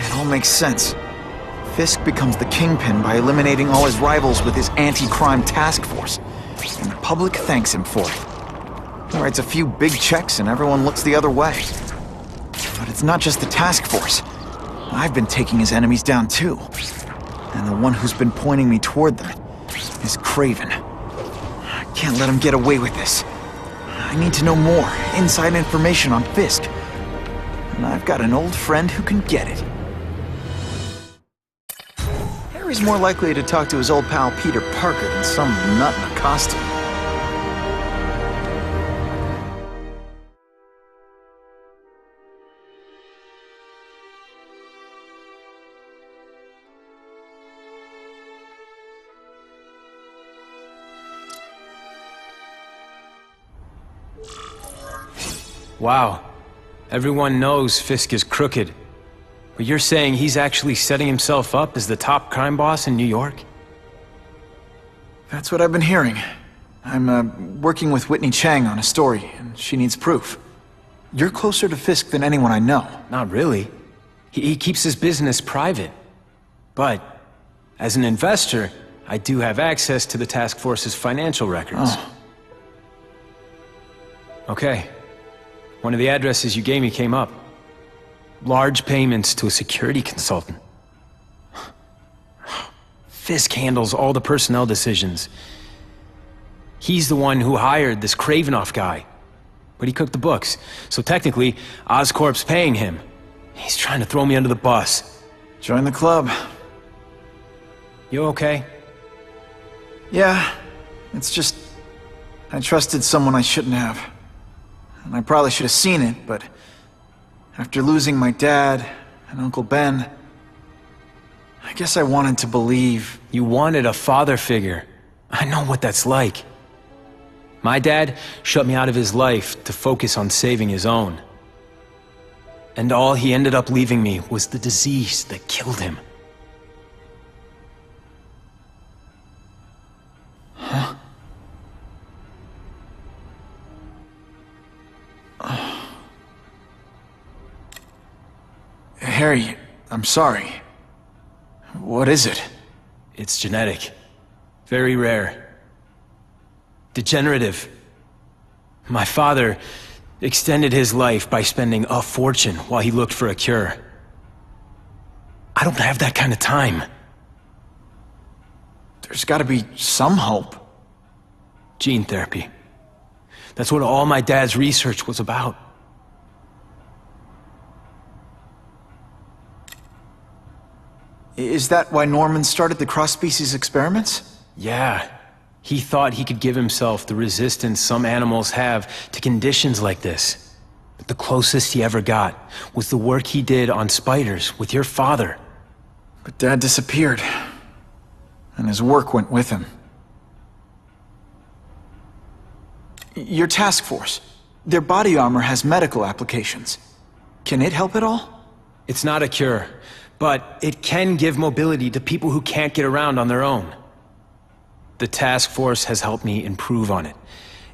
It all makes sense. Fisk becomes the Kingpin by eliminating all his rivals with his anti-crime task force. And the public thanks him for it. He writes a few big checks and everyone looks the other way. But it's not just the task force. I've been taking his enemies down too. And the one who's been pointing me toward them is Kraven. I can't let him get away with this. I need to know more, inside information on Fisk. And I've got an old friend who can get it. Harry's more likely to talk to his old pal Peter Parker than some nut in a costume. Wow. Everyone knows Fisk is crooked. But you're saying he's actually setting himself up as the top crime boss in New York? That's what I've been hearing. I'm working with Whitney Chang on a story, and she needs proof. You're closer to Fisk than anyone I know. Not really. He keeps his business private. But, as an investor, I do have access to the task force's financial records. Oh. Okay. One of the addresses you gave me came up. Large payments to a security consultant. Fisk handles all the personnel decisions. He's the one who hired this Kravinoff guy. But he cooked the books, so technically, Oscorp's paying him. He's trying to throw me under the bus. Join the club. You okay? Yeah, it's just... I trusted someone I shouldn't have. And I probably should have seen it, but... after losing my dad and Uncle Ben... I guess I wanted to believe... You wanted a father figure. I know what that's like. My dad shut me out of his life to focus on saving his own. And all he ended up leaving me was the disease that killed him. Huh? Harry, I'm sorry. What is it? It's genetic. Very rare. Degenerative. My father extended his life by spending a fortune while he looked for a cure. I don't have that kind of time. There's gotta be some hope. Gene therapy. That's what all my dad's research was about. Is that why Norman started the cross-species experiments? Yeah. He thought he could give himself the resistance some animals have to conditions like this. But the closest he ever got was the work he did on spiders with your father. But Dad disappeared. And his work went with him. Your task force. Their body armor has medical applications. Can it help at all? It's not a cure, but it can give mobility to people who can't get around on their own. The task force has helped me improve on it,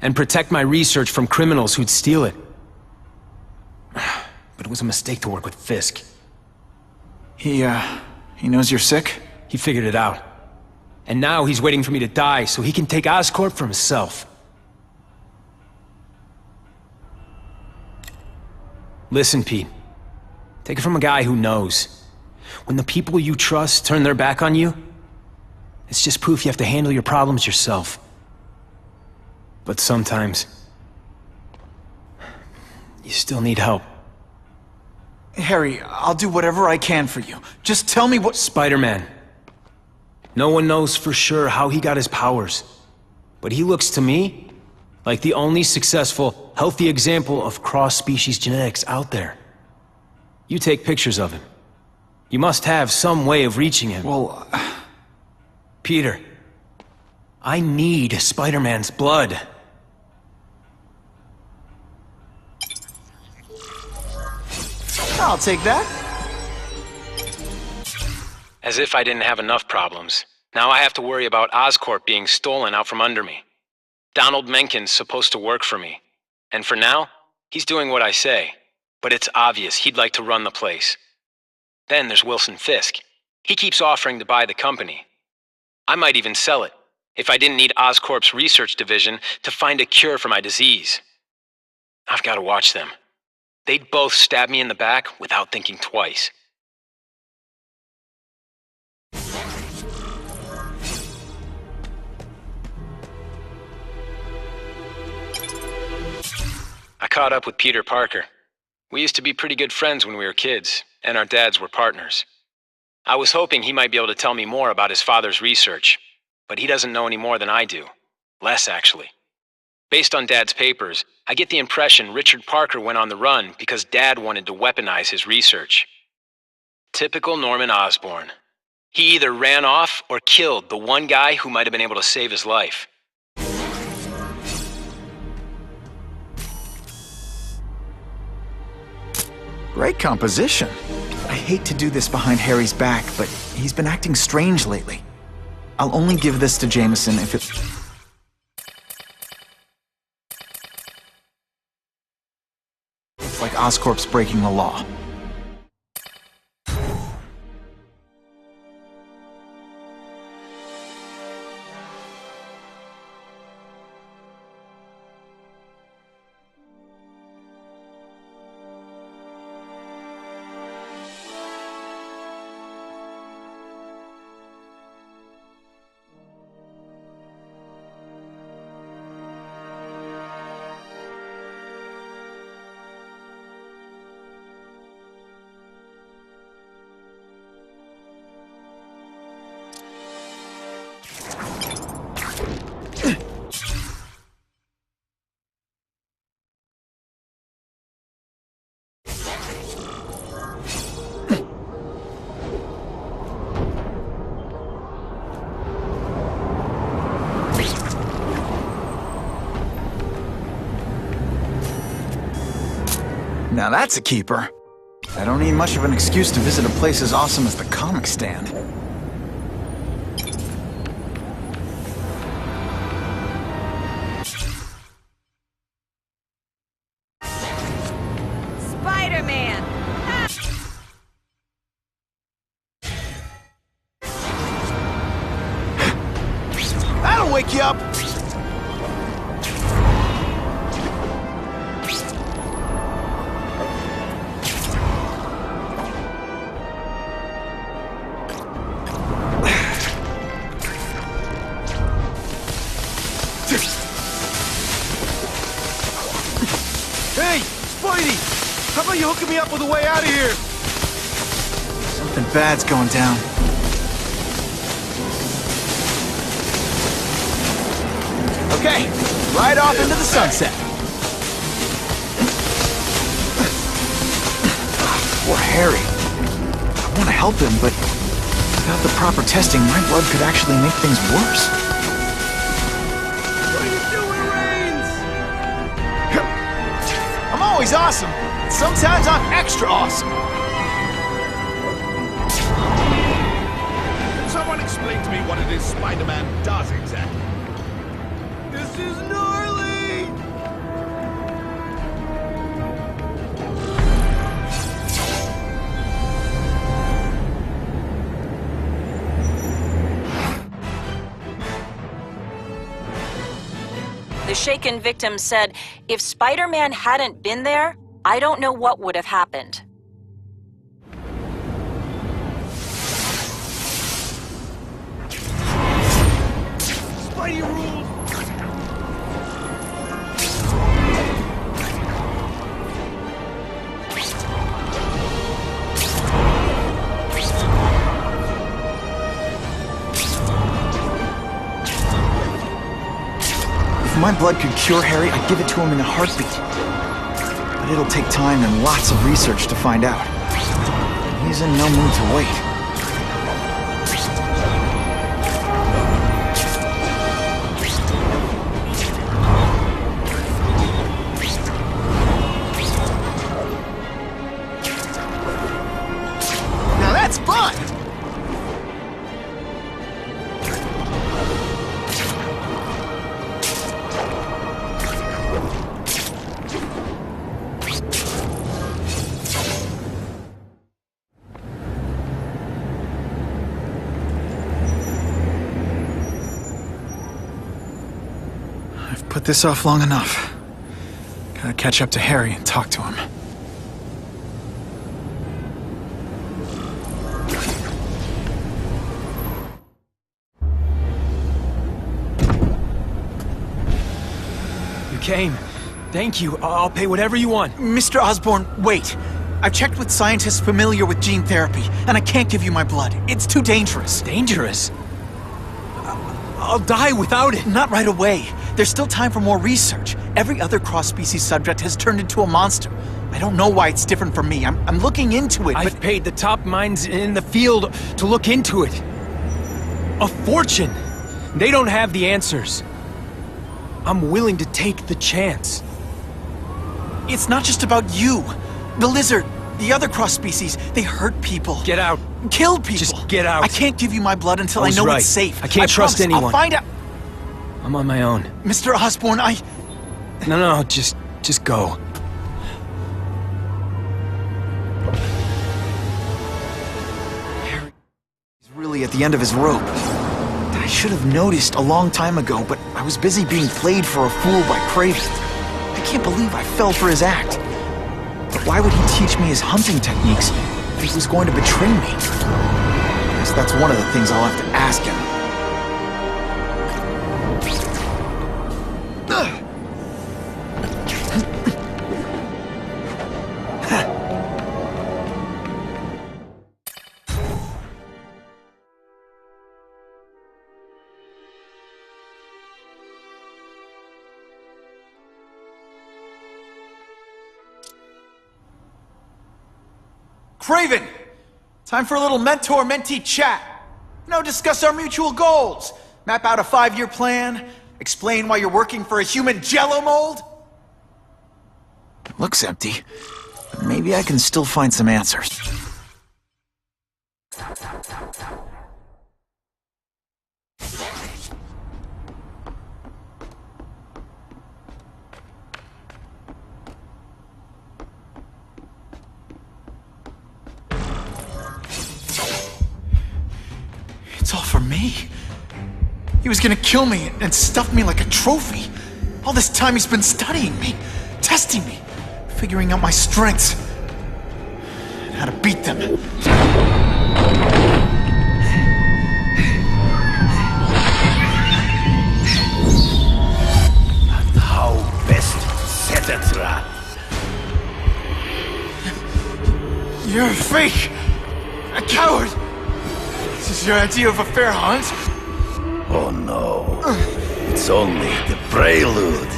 and protect my research from criminals who'd steal it. But it was a mistake to work with Fisk. He knows you're sick? He figured it out. And now he's waiting for me to die so he can take Oscorp for himself. Listen, Pete. Take it from a guy who knows. When the people you trust turn their back on you, it's just proof you have to handle your problems yourself. But sometimes, you still need help. Harry, I'll do whatever I can for you. Just tell me what— Spider-Man. No one knows for sure how he got his powers. But he looks to me like the only successful, healthy example of cross-species genetics out there. You take pictures of him. You must have some way of reaching him. Well, Peter, I need Spider-Man's blood. I'll take that. As if I didn't have enough problems. Now I have to worry about Oscorp being stolen out from under me. Donald Menken's supposed to work for me. And for now, He's doing what I say, but it's obvious he'd like to run the place. Then there's Wilson Fisk. He keeps offering to buy the company. I might even sell it, if I didn't need Oscorp's research division to find a cure for my disease. I've got to watch them. They'd both stab me in the back without thinking twice. I caught up with Peter Parker. We used to be pretty good friends when we were kids, and our dads were partners. I was hoping he might be able to tell me more about his father's research, but he doesn't know any more than I do. Less, actually. Based on Dad's papers, I get the impression Richard Parker went on the run because Dad wanted to weaponize his research. Typical Norman Osborn. He either ran off or killed the one guy who might have been able to save his life. Great composition. I hate to do this behind Harry's back, but he's been acting strange lately. I'll only give this to Jameson if it... It's like Oscorp's breaking the law. Now that's a keeper. I don't need much of an excuse to visit a place as awesome as the comic stand. Spider-Man! That'll wake you up! Hey, Spidey! How about you hooking me up with a way out of here? Something bad's going down. Okay, right off into the sunset. Poor Harry. I want to help him, but without the proper testing, my blood could actually make things worse. What are you doing, Reigns? I'm always awesome. Sometimes I'm extra awesome. Someone explain to me what it is Spider-Man does exactly. This is gnarly! The shaken victim said, if Spider-Man hadn't been there, I don't know what would have happened. Spidey rules! If my blood could cure Harry, I'd give it to him in a heartbeat. But it'll take time and lots of research to find out. And he's in no mood to wait. Now that's fun! this off long enough. Gotta catch up to Harry and talk to him. You came. Thank you. I'll pay whatever you want. Mr. Osborn, wait. I've checked with scientists familiar with gene therapy, and I can't give you my blood. It's too dangerous. Dangerous? I'll die without it. Not right away. There's still time for more research. Every other cross-species subject has turned into a monster. I don't know why it's different from me. I'm looking into it, but... I've paid the top minds in the field to look into it. A fortune. They don't have the answers. I'm willing to take the chance. It's not just about you. The lizard, the other cross-species, they hurt people. Get out. Kill people. Just get out. I can't give you my blood until I know right. it's safe. I can't trust promise. anyone. I'll find out. I'm on my own. Mr. Osborn, No, just go. Harry is really at the end of his rope. I should have noticed a long time ago, but I was busy being played for a fool by Kraven. I can't believe I fell for his act. But why would he teach me his hunting techniques if he was going to betray me? I guess that's one of the things I'll have to ask him. Kraven! Time for a little mentor-mentee chat. Discuss our mutual goals. Map out a 5-year plan. Explain why you're working for a human jello mold. It looks empty, but maybe I can still find some answers. It's all for me. He was gonna kill me and stuff me like a trophy. All this time he's been studying me, testing me, figuring out my strengths, and how to beat them. And how best set a trap. You're a fake! A coward! This is your idea of a fair hunt? Oh no. It's only the prelude.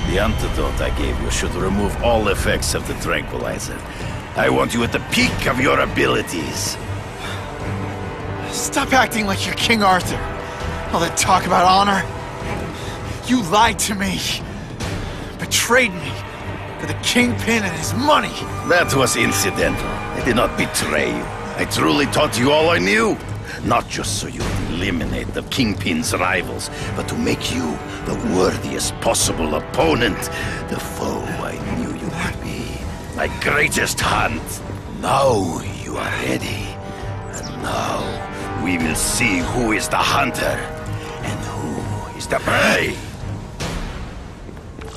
The antidote I gave you should remove all effects of the tranquilizer. I want you at the peak of your abilities. Stop acting like you're King Arthur. All that talk about honor. You lied to me. Betrayed me. For the Kingpin and his money. That was incidental. I did not betray you. I truly taught you all I knew. Not just so you'd eliminate the Kingpin's rivals, but to make you the worthiest possible opponent. The foe I knew you would be. My greatest hunt. Now you are ready. And now we will see who is the hunter and who is the prey.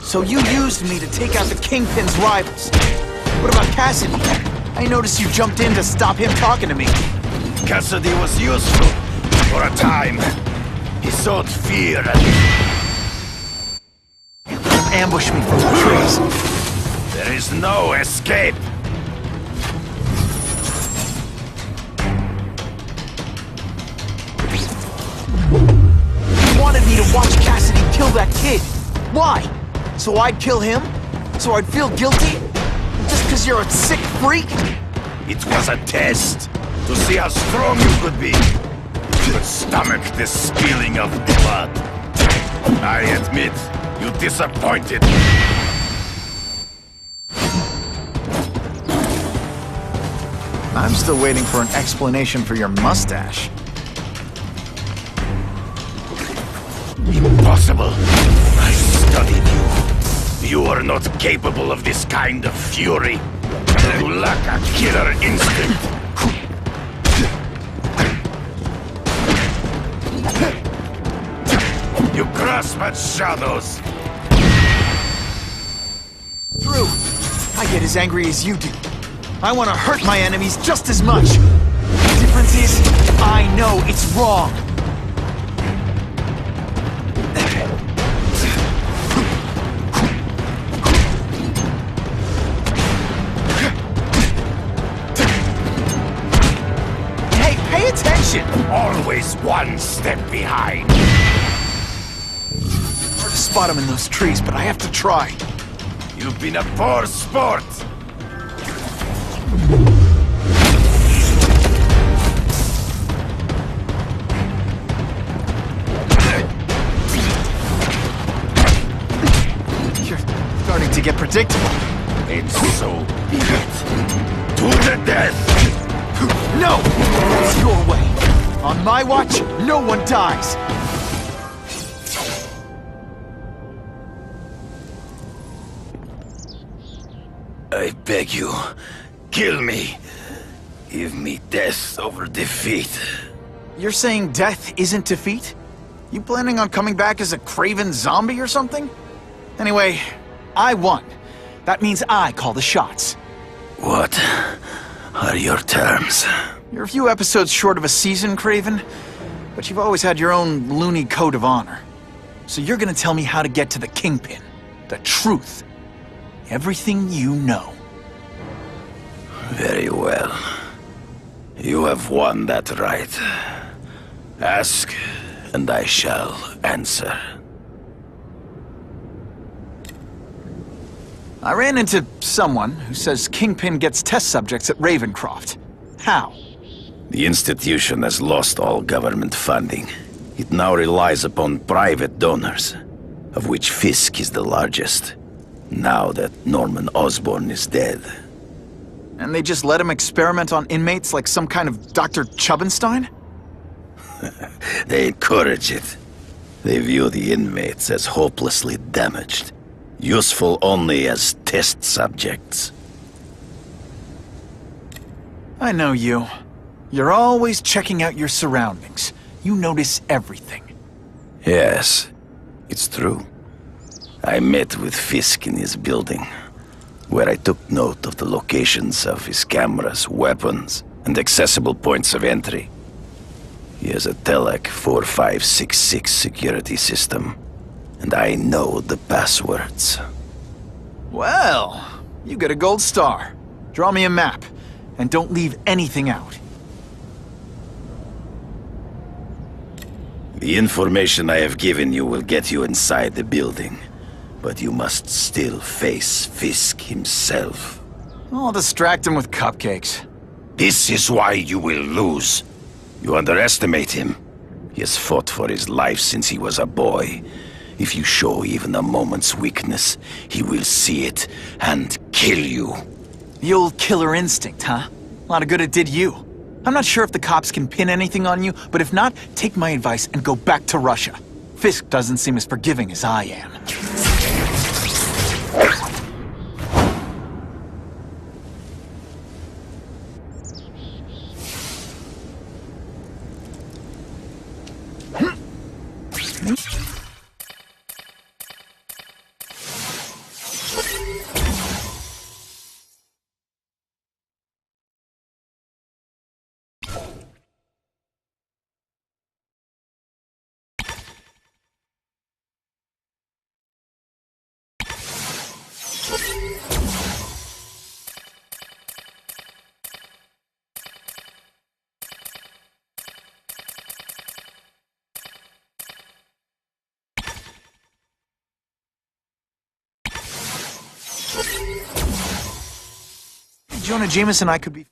So you used me to take out the Kingpin's rivals. What about Cassidy? I noticed you jumped in to stop him talking to me. Cassidy was useful for a time. He sowed fear and ambushed me from the trees. there is no escape. You wanted me to watch Cassidy kill that kid. Why? So I'd kill him? So I'd feel guilty? Just because you're a sick freak? It was a test to see how strong you could be. You could stomach the spilling of blood. I admit, you disappointed. I'm still waiting for an explanation for your mustache. Impossible. I studied you. You are not capable of this kind of fury. You lack a killer instinct. You grasp at shadows. True. I get as angry as you do. I want to hurt my enemies just as much. The difference is, I know it's wrong. Hey, pay attention! Always one step behind. Hard to spot them in those trees, but I have to try. You've been a poor sport. You're starting to get predictable. And so be it. To the death! No! It's your way. On my watch, no one dies. I beg you, kill me. Give me death over defeat. You're saying death isn't defeat? You planning on coming back as a Kraven zombie or something? Anyway, I won. That means I call the shots. What are your terms? You're a few episodes short of a season, Kraven, but you've always had your own loony code of honor. So you're gonna tell me how to get to the Kingpin. The truth. Everything you know. Very well. You have won that right. Ask, and I shall answer. I ran into someone who says Kingpin gets test subjects at Ravencroft. How? The institution has lost all government funding. It now relies upon private donors, of which Fisk is the largest. Now that Norman Osborn is dead. And they just let him experiment on inmates like some kind of Dr. Chubbenstein? They encourage it. They view the inmates as hopelessly damaged, useful only as test subjects. I know you. You're always checking out your surroundings. You notice everything. Yes, it's true. I met with Fisk in his building, where I took note of the locations of his cameras, weapons, and accessible points of entry. He has a Telec 4566 security system, and I know the passwords. Well, you get a gold star. Draw me a map, and don't leave anything out. The information I have given you will get you inside the building, but you must still face Fisk himself. I'll distract him with cupcakes. This is why you will lose. You underestimate him. He has fought for his life since he was a boy. If you show even a moment's weakness, he will see it and kill you. The old killer instinct, huh? A lot of good it did you. I'm not sure if the cops can pin anything on you, but if not, take my advice and go back to Russia. Fisk doesn't seem as forgiving as I am. Jonah Jameson and I could be...